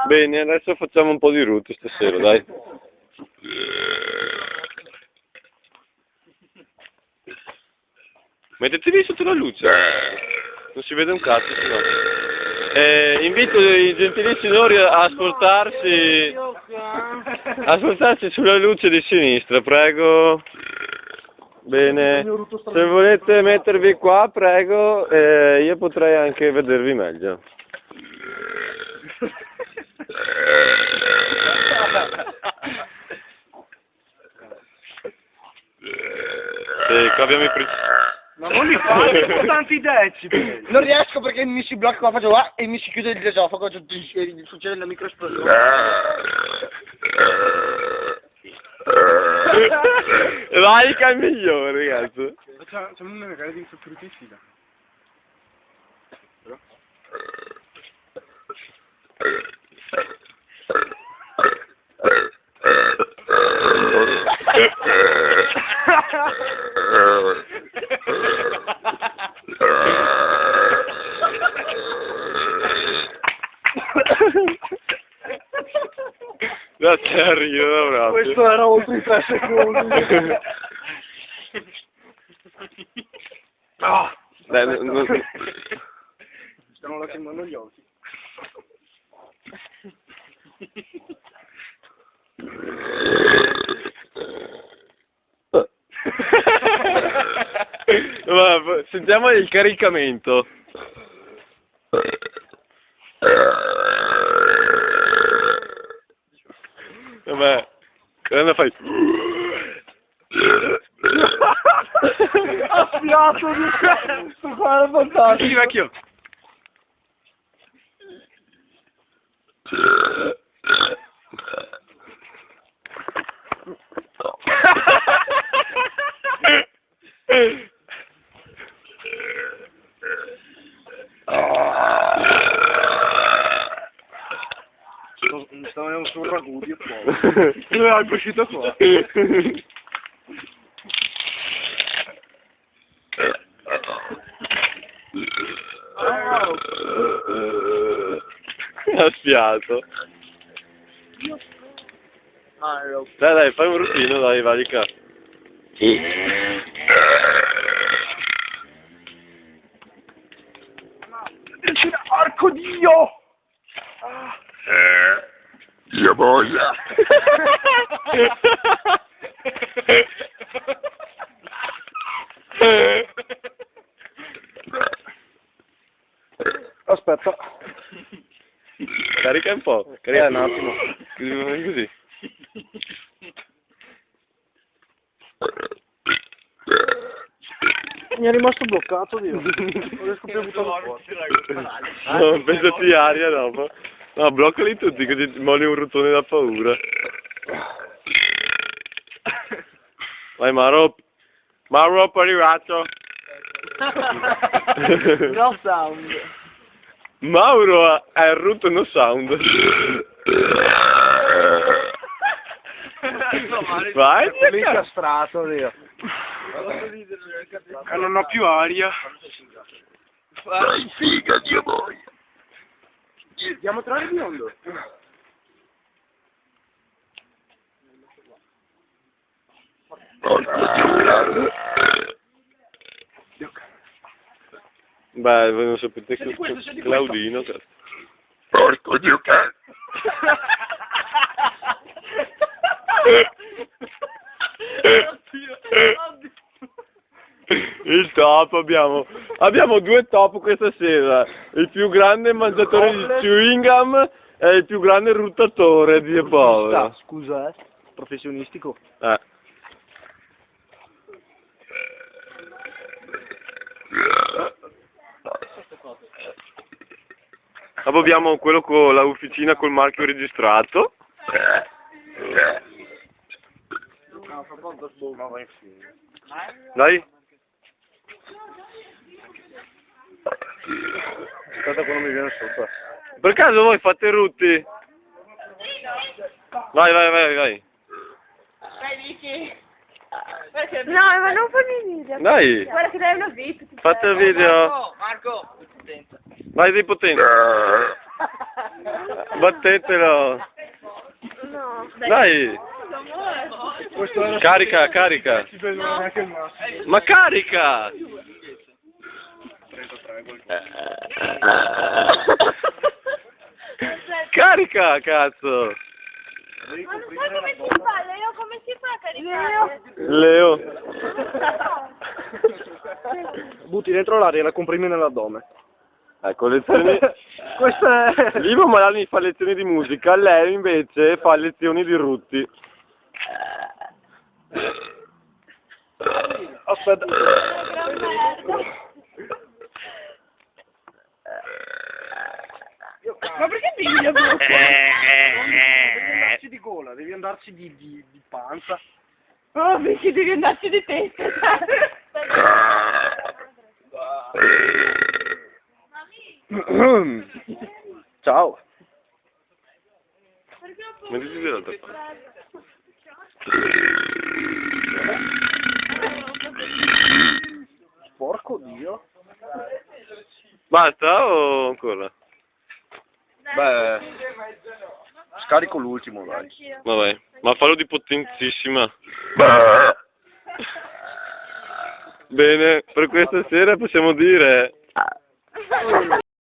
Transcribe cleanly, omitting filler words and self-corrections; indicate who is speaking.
Speaker 1: Bene, adesso facciamo un po' di route stasera, dai. Mettiti lì sotto la luce. Non si vede un cazzo, sennò. Invito i gentili signori a spostarsi sulla luce di sinistra, prego. Bene, se volete mettervi qua, prego, io potrei anche vedervi meglio. Sì, qua abbiamo i
Speaker 2: Ma non li fai, sono tanti decibeli.
Speaker 3: Non riesco perché mi si blocca qua, faccio qua e mi si chiude l'esofago, succede una microesplosione.
Speaker 1: Vai che è il migliore, ragazzi.
Speaker 2: Facciamo una gara di frutticida.
Speaker 1: Da te arriva proprio.
Speaker 3: Questo era oltre i 3 secondi.
Speaker 2: Ah,
Speaker 1: Dai,
Speaker 2: stiamo lacrimando gli occhi.
Speaker 1: Sentiamo il caricamento. Vabbè, cosa fai?
Speaker 3: Ha spiato di questo qua è fantastico.
Speaker 2: Sì, vecchio. Mi sta venendo sul ragù di fuoco. Dove hai uscito qua?
Speaker 1: Ha spiato. Dai, fai un rutino, dai, valica.
Speaker 2: Arco Dio!
Speaker 4: Dio boia!
Speaker 3: Aspetta.
Speaker 1: Carica un po', carica
Speaker 3: Un attimo.
Speaker 1: Così.
Speaker 3: Mi è rimasto bloccato, Dio. Non riesco più a buttarlo fuori.
Speaker 1: No, pensati aria dopo. No, bloccali tutti così ti molli un rotone da paura. Vai Maro. Maro arrivato.
Speaker 3: No sound.
Speaker 1: Mauro è il rutto no sound. Vai,
Speaker 3: Lì castrato, Dio.
Speaker 2: Non ho più aria.
Speaker 4: Dai figa, Dio boia!
Speaker 2: Andiamo a trovare biondo.
Speaker 4: Porco Dio cane!
Speaker 1: Beh, voi non sapete che Claudino.
Speaker 4: Porco Dio cane!
Speaker 1: Il topo, abbiamo 2 top questa sera. Il più grande mangiatore di chewing gum e il più grande ruttatore di povero.
Speaker 3: Scusa, professionistico.
Speaker 1: Dopo abbiamo quello con la officina col marchio registrato. Dai.
Speaker 3: Aspetta che non mi viene sopra.
Speaker 1: Per caso voi fate rutti? Vai.
Speaker 5: Dai, Vicky. No, ma non fammi il video.
Speaker 1: Dai,
Speaker 5: Guarda che dai una VIP.
Speaker 1: fate il video.
Speaker 3: Marco!
Speaker 1: Vai di potente. Battetelo.
Speaker 5: No.
Speaker 1: Dai.
Speaker 2: Questo era
Speaker 1: Carica, carica.
Speaker 2: si vedono neanche il massimo.
Speaker 1: Ma carica.
Speaker 2: 33
Speaker 1: Carica, cazzo.
Speaker 5: Ma non sai come si fa, Leo? Come si fa a caricare?
Speaker 1: Leo.
Speaker 2: Butti dentro l'aria e la comprimi nell'addome.
Speaker 1: Ecco, lezioni.
Speaker 2: Questo è...
Speaker 1: Livo Malani fa lezioni di musica, lei invece fa lezioni di rutti.
Speaker 2: Aspetta.
Speaker 3: Ma perché devi la bocca?
Speaker 2: Devi andarci di gola, devi andarci di panza.
Speaker 5: Oh, perché devi andarci di testa.
Speaker 2: Ciao.
Speaker 1: Mettiti dall'altra parte.
Speaker 2: Porco Dio.
Speaker 1: Basta o ancora?
Speaker 3: Beh, scarico l'ultimo, dai.
Speaker 1: Vabbè, ma fallo di potentissima. Bene, per questa sera possiamo dire...